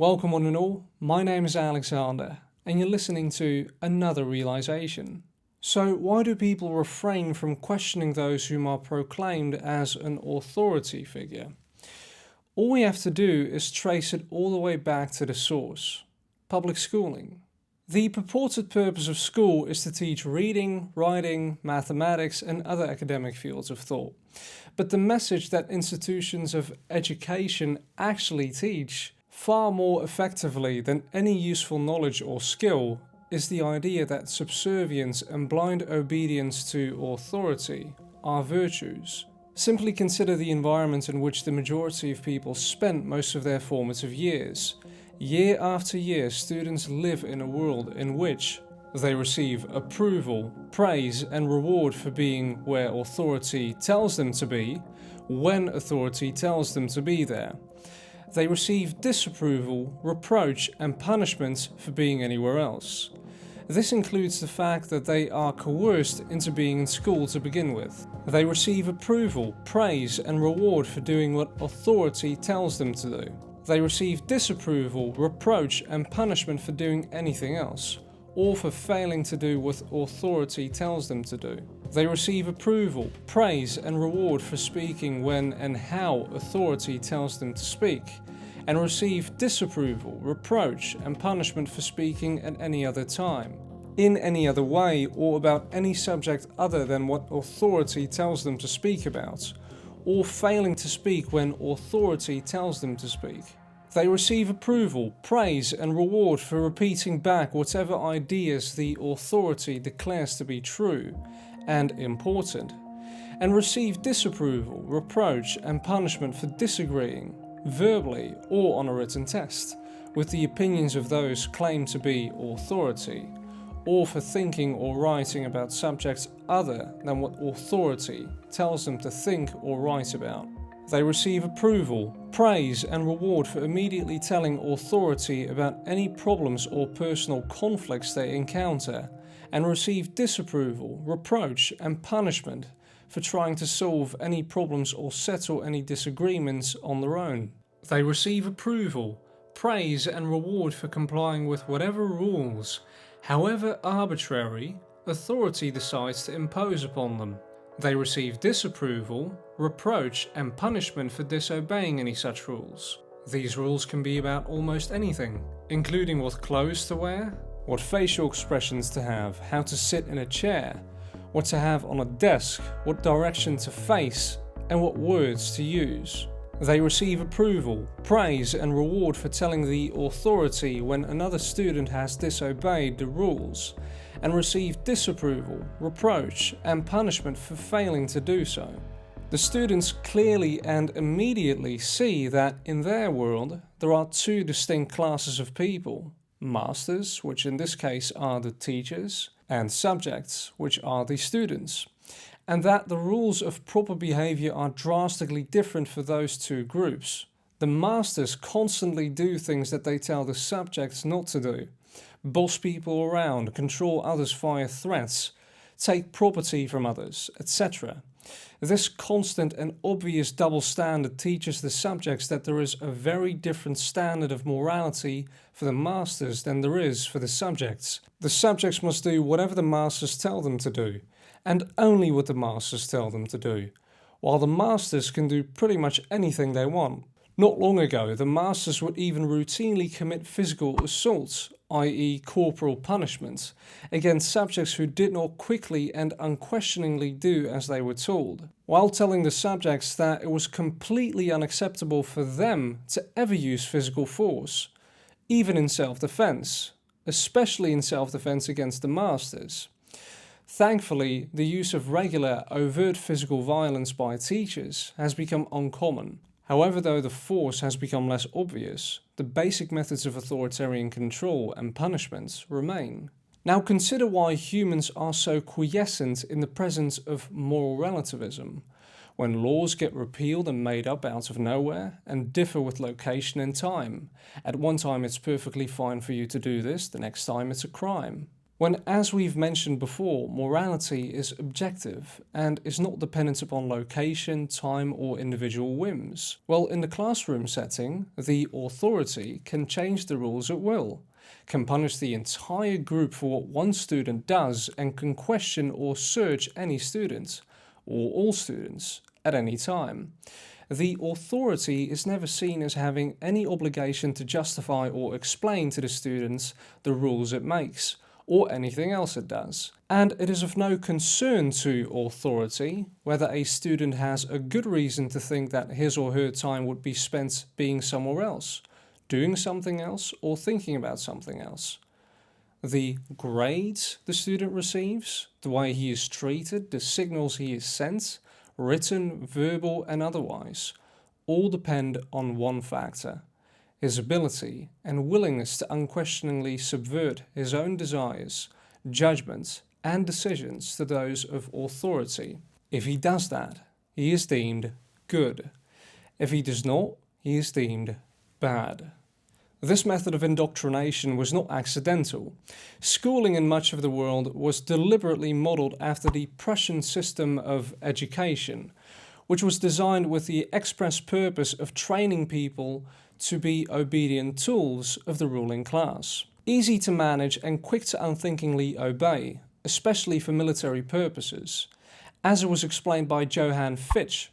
Welcome one and all, my name is Alexander, and you're listening to Another Realization. So why do people refrain from questioning those whom are proclaimed as an authority figure? All we have to do is trace it all the way back to the source: public schooling. The purported purpose of school is to teach reading, writing, mathematics, and other academic fields of thought. But the message that institutions of education actually teach far more effectively than any useful knowledge or skill is the idea that subservience and blind obedience to authority are virtues. Simply consider the environment in which the majority of people spent most of their formative years. Year after year, students live in a world in which they receive approval, praise, and reward for being where authority tells them to be, when authority tells them to be there. They receive disapproval, reproach, and punishment for being anywhere else. This includes the fact that they are coerced into being in school to begin with. They receive approval, praise, and reward for doing what authority tells them to do. They receive disapproval, reproach, and punishment for doing anything else, or for failing to do what authority tells them to do. They receive approval, praise, and reward for speaking when and how authority tells them to speak, and receive disapproval, reproach, and punishment for speaking at any other time, in any other way, or about any subject other than what authority tells them to speak about, or failing to speak when authority tells them to speak. They receive approval, praise, and reward for repeating back whatever ideas the authority declares to be true and important, and receive disapproval, reproach, and punishment for disagreeing, verbally or on a written test, with the opinions of those claimed to be authority, or for thinking or writing about subjects other than what authority tells them to think or write about. They receive approval, praise, and reward for immediately telling authority about any problems or personal conflicts they encounter, and receive disapproval, reproach, and punishment for trying to solve any problems or settle any disagreements on their own. They receive approval, praise, and reward for complying with whatever rules, however arbitrary, authority decides to impose upon them. They receive disapproval, reproach, and punishment for disobeying any such rules. These rules can be about almost anything, including what clothes to wear, what facial expressions to have, how to sit in a chair, what to have on a desk, what direction to face, and what words to use. They receive approval, praise, and reward for telling the authority when another student has disobeyed the rules, and receive disapproval, reproach, and punishment for failing to do so. The students clearly and immediately see that in their world there are two distinct classes of people: masters, which in this case are the teachers, and subjects, which are the students, and that the rules of proper behavior are drastically different for those two groups. The masters constantly do things that they tell the subjects not to do, boss people around, control others via threats, take property from others, etc. This constant and obvious double standard teaches the subjects that there is a very different standard of morality for the masters than there is for the subjects. The subjects must do whatever the masters tell them to do, and only what the masters tell them to do, while the masters can do pretty much anything they want. Not long ago, the masters would even routinely commit physical assaults, i.e. corporal punishment, against subjects who did not quickly and unquestioningly do as they were told, while telling the subjects that it was completely unacceptable for them to ever use physical force, even in self-defense, especially in self-defense against the masters. Thankfully, the use of regular, overt physical violence by teachers has become uncommon. However, though the force has become less obvious, the basic methods of authoritarian control and punishment remain. Now consider why humans are so quiescent in the presence of moral relativism, when laws get repealed and made up out of nowhere and differ with location and time. At one time it's perfectly fine for you to do this, the next time it's a crime. When, as we've mentioned before, morality is objective and is not dependent upon location, time, or individual whims. Well, in the classroom setting, the authority can change the rules at will, can punish the entire group for what one student does, and can question or search any student, or all students, at any time. The authority is never seen as having any obligation to justify or explain to the students the rules it makes, or anything else it does. And it is of no concern to authority whether a student has a good reason to think that his or her time would be spent being somewhere else, doing something else, or thinking about something else. The grades the student receives, the way he is treated, the signals he is sent, written, verbal, and otherwise, all depend on one factor: his ability and willingness to unquestioningly subvert his own desires, judgments, and decisions to those of authority. If he does that, he is deemed good. If he does not, he is deemed bad. This method of indoctrination was not accidental. Schooling in much of the world was deliberately modelled after the Prussian system of education, which was designed with the express purpose of training people to be obedient tools of the ruling class. Easy to manage and quick to unthinkingly obey, especially for military purposes. As it was explained by Johann Fichte,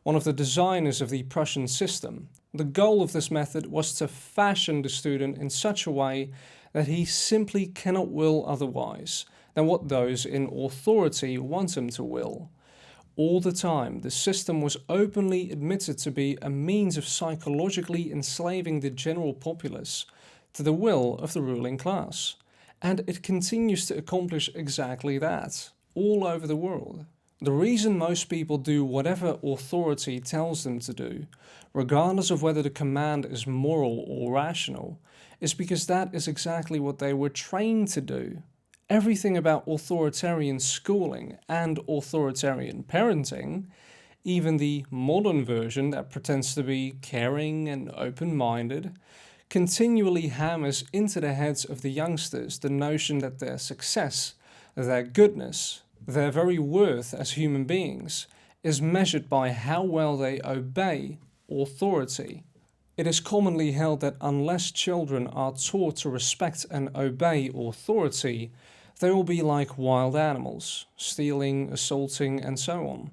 one of the designers of the Prussian system, the goal of this method was to fashion the student in such a way that he simply cannot will otherwise than what those in authority want him to will. All the time, the system was openly admitted to be a means of psychologically enslaving the general populace to the will of the ruling class. And it continues to accomplish exactly that, all over the world. The reason most people do whatever authority tells them to do, regardless of whether the command is moral or rational, is because that is exactly what they were trained to do. Everything about authoritarian schooling and authoritarian parenting, even the modern version that pretends to be caring and open-minded, continually hammers into the heads of the youngsters the notion that their success, their goodness, their very worth as human beings is measured by how well they obey authority. It is commonly held that unless children are taught to respect and obey authority, they will be like wild animals, stealing, assaulting, and so on.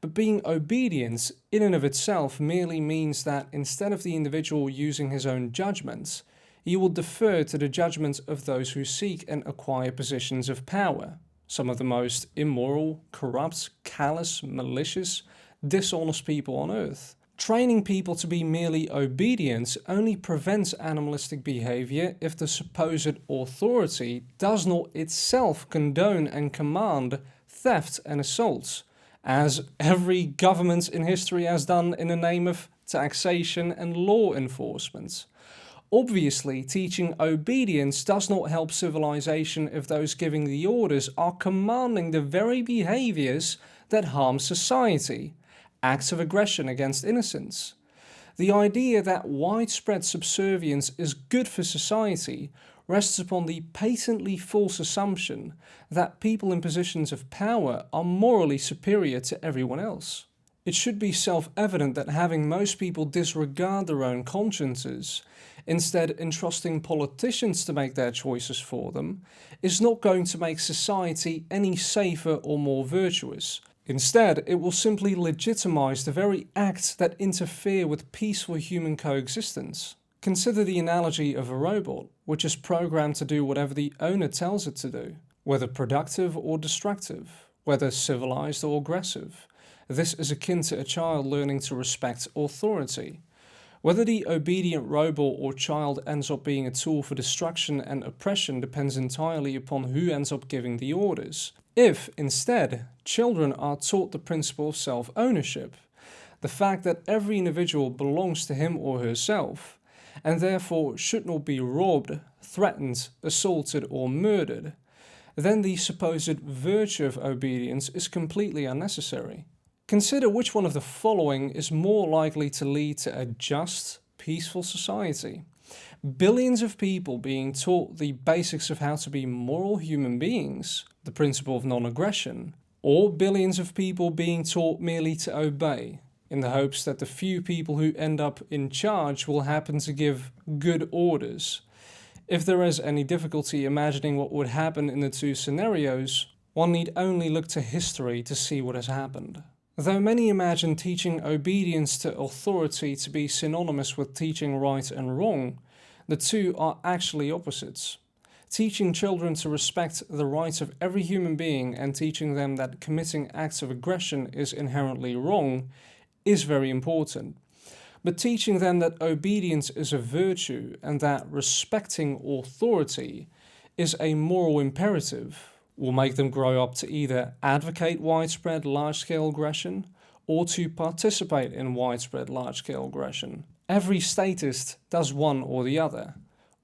But being obedient in and of itself merely means that instead of the individual using his own judgments, he will defer to the judgment of those who seek and acquire positions of power. Some of the most immoral, corrupt, callous, malicious, dishonest people on earth. Training people to be merely obedient only prevents animalistic behavior if the supposed authority does not itself condone and command theft and assault, as every government in history has done in the name of taxation and law enforcement. Obviously, teaching obedience does not help civilization if those giving the orders are commanding the very behaviors that harm society, acts of aggression against innocents. The idea that widespread subservience is good for society rests upon the patently false assumption that people in positions of power are morally superior to everyone else. It should be self-evident that having most people disregard their own consciences, instead entrusting politicians to make their choices for them, is not going to make society any safer or more virtuous. Instead, it will simply legitimize the very acts that interfere with peaceful human coexistence. Consider the analogy of a robot, which is programmed to do whatever the owner tells it to do, whether productive or destructive, whether civilized or aggressive. This is akin to a child learning to respect authority. Whether the obedient robot or child ends up being a tool for destruction and oppression depends entirely upon who ends up giving the orders. If, instead, children are taught the principle of self-ownership, the fact that every individual belongs to him or herself, and therefore should not be robbed, threatened, assaulted, or murdered, then the supposed virtue of obedience is completely unnecessary. Consider which one of the following is more likely to lead to a just, peaceful society. Billions of people being taught the basics of how to be moral human beings, the principle of non-aggression, or billions of people being taught merely to obey, in the hopes that the few people who end up in charge will happen to give good orders. If there is any difficulty imagining what would happen in the two scenarios, one need only look to history to see what has happened. Though many imagine teaching obedience to authority to be synonymous with teaching right and wrong, the two are actually opposites. Teaching children to respect the rights of every human being and teaching them that committing acts of aggression is inherently wrong is very important. But teaching them that obedience is a virtue and that respecting authority is a moral imperative will make them grow up to either advocate widespread large-scale aggression or to participate in widespread large-scale aggression. Every statist does one or the other,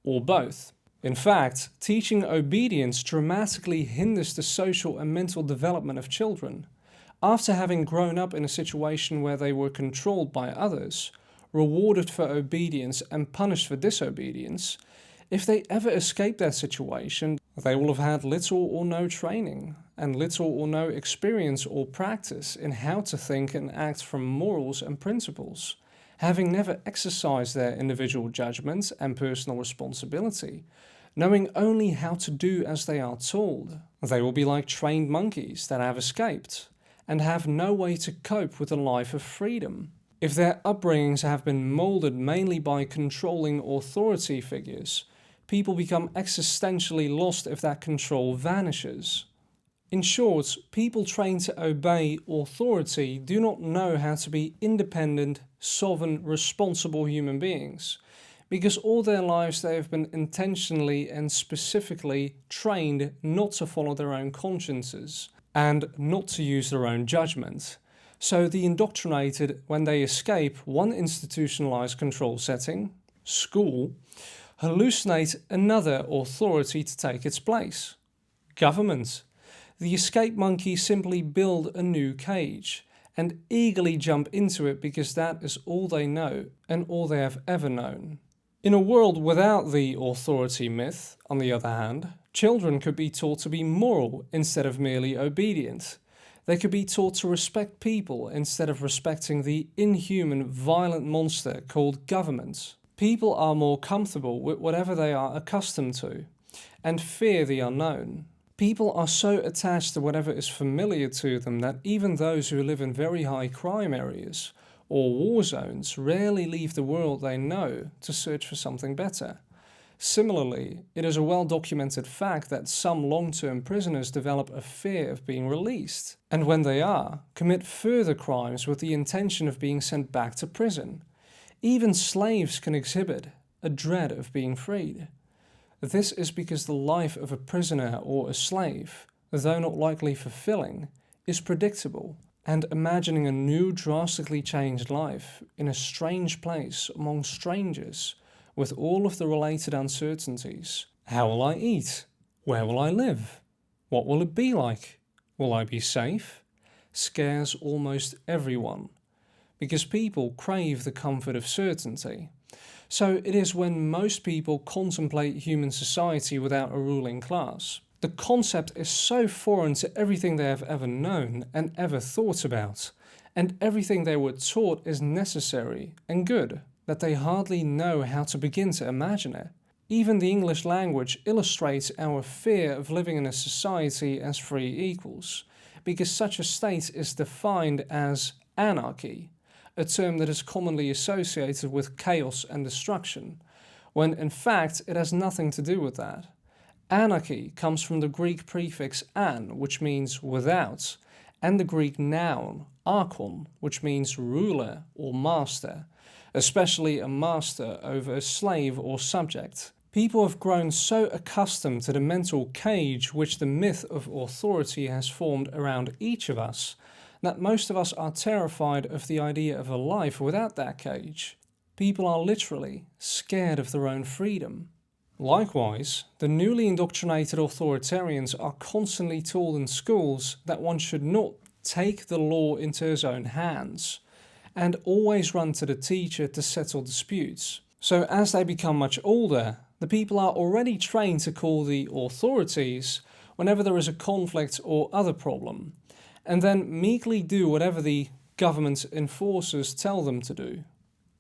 or both. In fact, teaching obedience dramatically hinders the social and mental development of children. After having grown up in a situation where they were controlled by others, rewarded for obedience and punished for disobedience, if they ever escape that situation, they will have had little or no training and little or no experience or practice in how to think and act from morals and principles, having never exercised their individual judgment and personal responsibility, knowing only how to do as they are told. They will be like trained monkeys that have escaped and have no way to cope with a life of freedom. If their upbringings have been molded mainly by controlling authority figures, people become existentially lost if that control vanishes. In short, people trained to obey authority do not know how to be independent, sovereign, responsible human beings, because all their lives they have been intentionally and specifically trained not to follow their own consciences and not to use their own judgment. So the indoctrinated, when they escape one institutionalized control setting, school, hallucinate another authority to take its place, government. The escape monkeys simply build a new cage and eagerly jump into it because that is all they know and all they have ever known. In a world without the authority myth, on the other hand, children could be taught to be moral instead of merely obedient. They could be taught to respect people instead of respecting the inhuman, violent monster called government. People are more comfortable with whatever they are accustomed to and fear the unknown. People are so attached to whatever is familiar to them that even those who live in very high crime areas or war zones rarely leave the world they know to search for something better. Similarly, it is a well-documented fact that some long-term prisoners develop a fear of being released, and when they are, commit further crimes with the intention of being sent back to prison. Even slaves can exhibit a dread of being freed. This is because the life of a prisoner or a slave, though not likely fulfilling, is predictable, and imagining a new drastically changed life in a strange place among strangers with all of the related uncertainties. How will I eat? Where will I live? What will it be like? Will I be safe? Scares almost everyone, because people crave the comfort of certainty. So it is when most people contemplate human society without a ruling class. The concept is so foreign to everything they have ever known and ever thought about, and everything they were taught is necessary and good, that they hardly know how to begin to imagine it. Even the English language illustrates our fear of living in a society as free equals, because such a state is defined as anarchy, a term that is commonly associated with chaos and destruction, when in fact it has nothing to do with that. Anarchy comes from the Greek prefix an, which means without, and the Greek noun archon, which means ruler or master, especially a master over a slave or subject. People have grown so accustomed to the mental cage which the myth of authority has formed around each of us, that most of us are terrified of the idea of a life without that cage. People are literally scared of their own freedom. Likewise, the newly indoctrinated authoritarians are constantly told in schools that one should not take the law into his own hands, and always run to the teacher to settle disputes. So as they become much older, the people are already trained to call the authorities whenever there is a conflict or other problem, and then meekly do whatever the government enforcers tell them to do.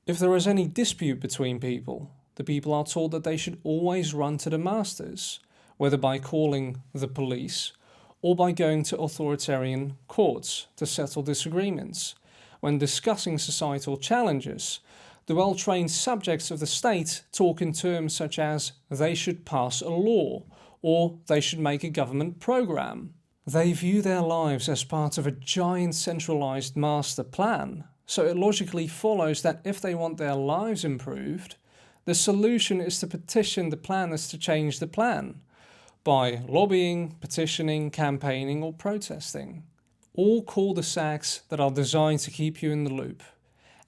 If there is any dispute between people, the people are told that they should always run to the masters, whether by calling the police or by going to authoritarian courts to settle disagreements. When discussing societal challenges, the well-trained subjects of the state talk in terms such as they should pass a law or they should make a government program. They view their lives as part of a giant centralized master plan, so it logically follows that if they want their lives improved, the solution is to petition the planners to change the plan by lobbying, petitioning, campaigning or protesting. All cul-de-sacs that are designed to keep you in the loop.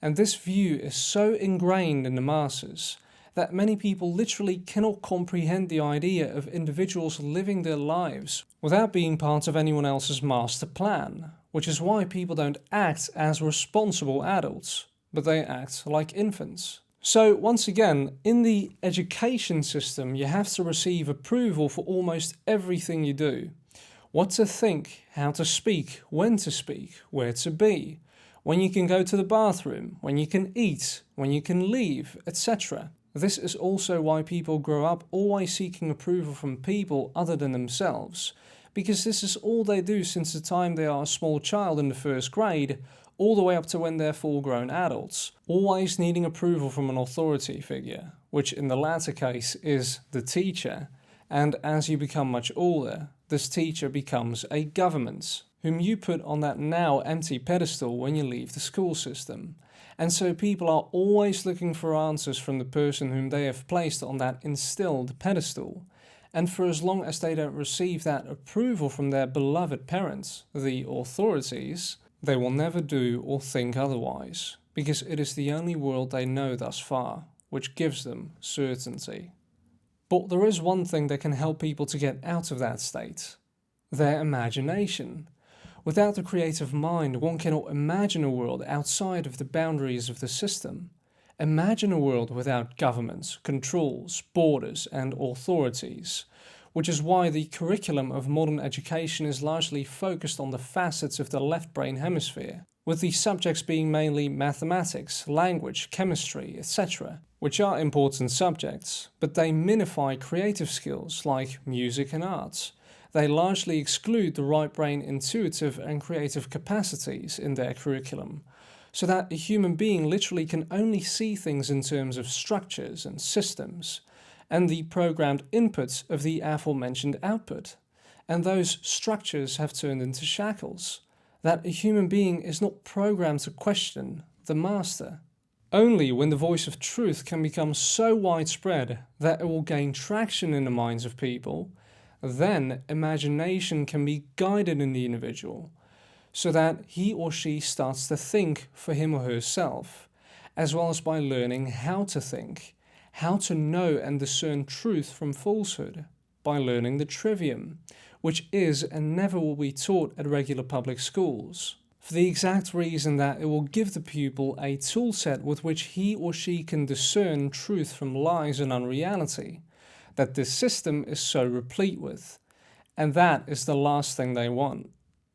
And this view is so ingrained in the masses that many people literally cannot comprehend the idea of individuals living their lives without being part of anyone else's master plan, which is why people don't act as responsible adults, but they act like infants. So once again, in the education system, you have to receive approval for almost everything you do. What to think, how to speak, when to speak, where to be, when you can go to the bathroom, when you can eat, when you can leave, etc. This is also why people grow up always seeking approval from people other than themselves, because this is all they do since the time they are a small child in the first grade, all the way up to when they're full-grown adults, always needing approval from an authority figure, which in the latter case is the teacher, and as you become much older, this teacher becomes a government, whom you put on that now empty pedestal when you leave the school system. And so people are always looking for answers from the person whom they have placed on that instilled pedestal. And for as long as they don't receive that approval from their beloved parents, the authorities, they will never do or think otherwise, because it is the only world they know thus far, which gives them certainty. But there is one thing that can help people to get out of that state: their imagination. Without the creative mind, one cannot imagine a world outside of the boundaries of the system. Imagine a world without governments, controls, borders, and authorities, which is why the curriculum of modern education is largely focused on the facets of the left brain hemisphere, with the subjects being mainly mathematics, language, chemistry, etc., which are important subjects, but they minify creative skills like music and arts. They largely exclude the right brain intuitive and creative capacities in their curriculum, so that a human being literally can only see things in terms of structures and systems, and the programmed inputs of the aforementioned output. And those structures have turned into shackles, that a human being is not programmed to question the master. Only when the voice of truth can become so widespread that it will gain traction in the minds of people, then imagination can be guided in the individual, so that he or she starts to think for him or herself, as well as by learning how to think, how to know and discern truth from falsehood, by learning the trivium, which is and never will be taught at regular public schools, for the exact reason that it will give the pupil a tool set with which he or she can discern truth from lies and unreality, that this system is so replete with, and that is the last thing they want.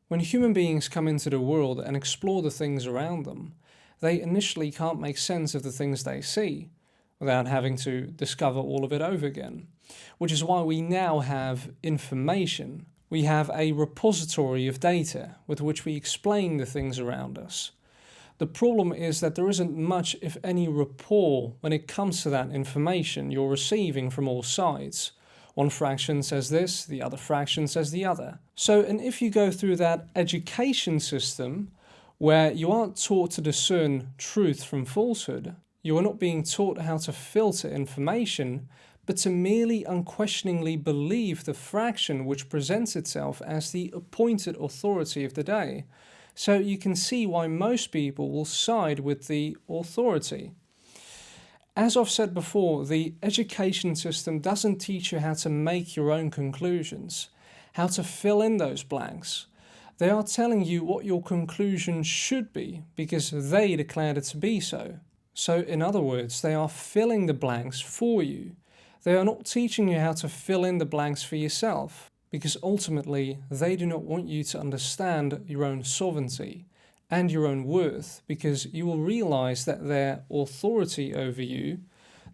When human beings come into the world and explore the things around them, they initially can't make sense of the things they see, without having to discover all of it over again, which is why we now have information. We have a repository of data with which we explain the things around us. The problem is that there isn't much, if any, rapport when it comes to that information you're receiving from all sides. One fraction says this, the other fraction says the other. So, and if you go through that education system where you aren't taught to discern truth from falsehood, you are not being taught how to filter information, but to merely unquestioningly believe the fraction which presents itself as the appointed authority of the day. So you can see why most people will side with the authority. As I've said before, the education system doesn't teach you how to make your own conclusions, how to fill in those blanks. They are telling you what your conclusion should be because they declared it to be so. So in other words, they are filling the blanks for you. They are not teaching you how to fill in the blanks for yourself, because ultimately they do not want you to understand your own sovereignty and your own worth, because you will realize that their authority over you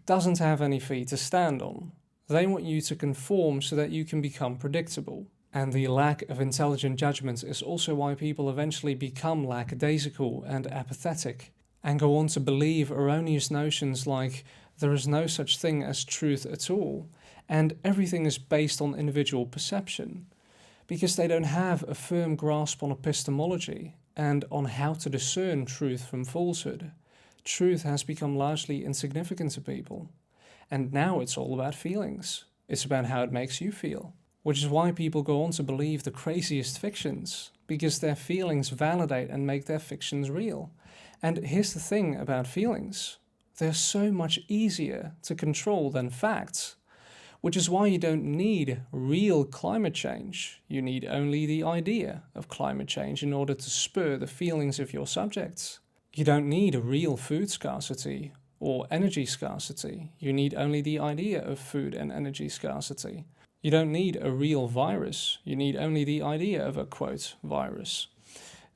doesn't have any feet to stand on. They want you to conform so that you can become predictable. And the lack of intelligent judgment is also why people eventually become lackadaisical and apathetic, and go on to believe erroneous notions like there is no such thing as truth at all, and everything is based on individual perception, because they don't have a firm grasp on epistemology and on how to discern truth from falsehood. Truth has become largely insignificant to people, and now it's all about feelings. It's about how it makes you feel, which is why people go on to believe the craziest fictions, because their feelings validate and make their fictions real. And here's the thing about feelings. They're so much easier to control than facts, which is why you don't need real climate change. You need only the idea of climate change in order to spur the feelings of your subjects. You don't need a real food scarcity or energy scarcity. You need only the idea of food and energy scarcity. You don't need a real virus. You need only the idea of a, quote, virus.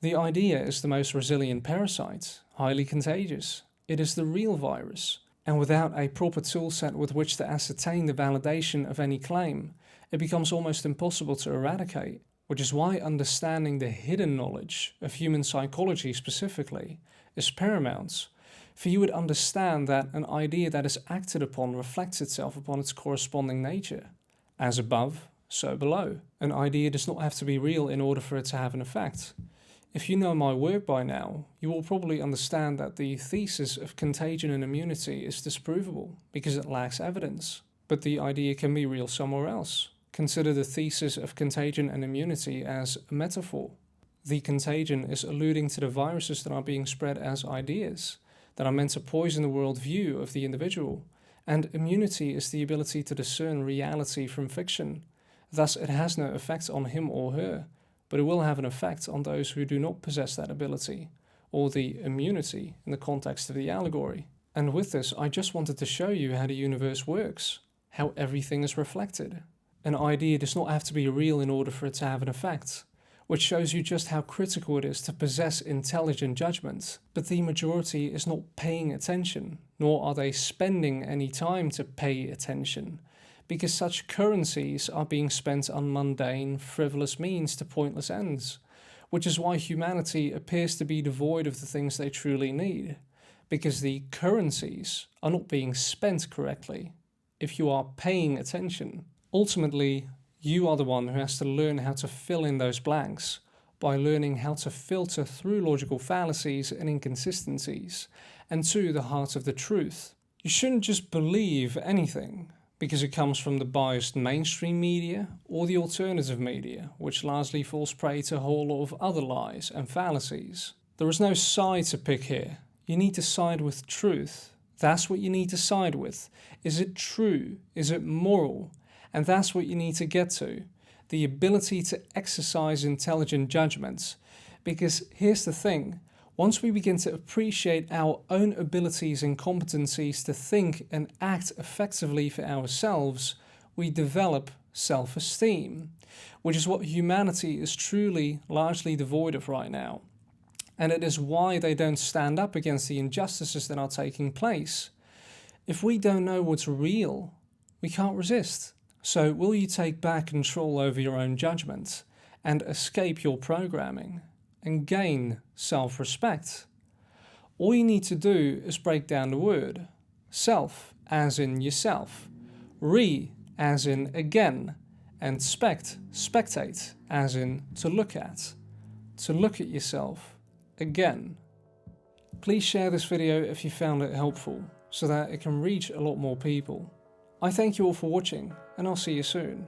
The idea is the most resilient parasite, highly contagious. It is the real virus. And without a proper toolset with which to ascertain the validation of any claim, it becomes almost impossible to eradicate, which is why understanding the hidden knowledge of human psychology specifically is paramount. For you would understand that an idea that is acted upon reflects itself upon its corresponding nature. As above, so below. An idea does not have to be real in order for it to have an effect. If you know my work by now, you will probably understand that the thesis of contagion and immunity is disprovable because it lacks evidence. But the idea can be real somewhere else. Consider the thesis of contagion and immunity as a metaphor. The contagion is alluding to the viruses that are being spread as ideas, that are meant to poison the worldview of the individual. And immunity is the ability to discern reality from fiction. Thus, it has no effect on him or her, but it will have an effect on those who do not possess that ability, or the immunity in the context of the allegory. And with this, I just wanted to show you how the universe works, how everything is reflected. An idea does not have to be real in order for it to have an effect, which shows you just how critical it is to possess intelligent judgment. But the majority is not paying attention, nor are they spending any time to pay attention, because such currencies are being spent on mundane, frivolous means to pointless ends, which is why humanity appears to be devoid of the things they truly need, because the currencies are not being spent correctly. If you are paying attention, ultimately, you are the one who has to learn how to fill in those blanks by learning how to filter through logical fallacies and inconsistencies and to the heart of the truth. You shouldn't just believe anything because it comes from the biased mainstream media or the alternative media, which largely falls prey to a whole lot of other lies and fallacies. There is no side to pick here. You need to side with truth. That's what you need to side with. Is it true? Is it moral? And that's what you need to get to. The ability to exercise intelligent judgments. Because here's the thing. Once we begin to appreciate our own abilities and competencies to think and act effectively for ourselves, we develop self-esteem, which is what humanity is truly largely devoid of right now. And it is why they don't stand up against the injustices that are taking place. If we don't know what's real, we can't resist. So will you take back control over your own judgment and escape your programming and gain self-respect? All you need to do is break down the word. Self, as in yourself. Re, as in again. And spectate, as in to look at. To look at yourself again. Please share this video if you found it helpful, so that it can reach a lot more people. I thank you all for watching, and I'll see you soon.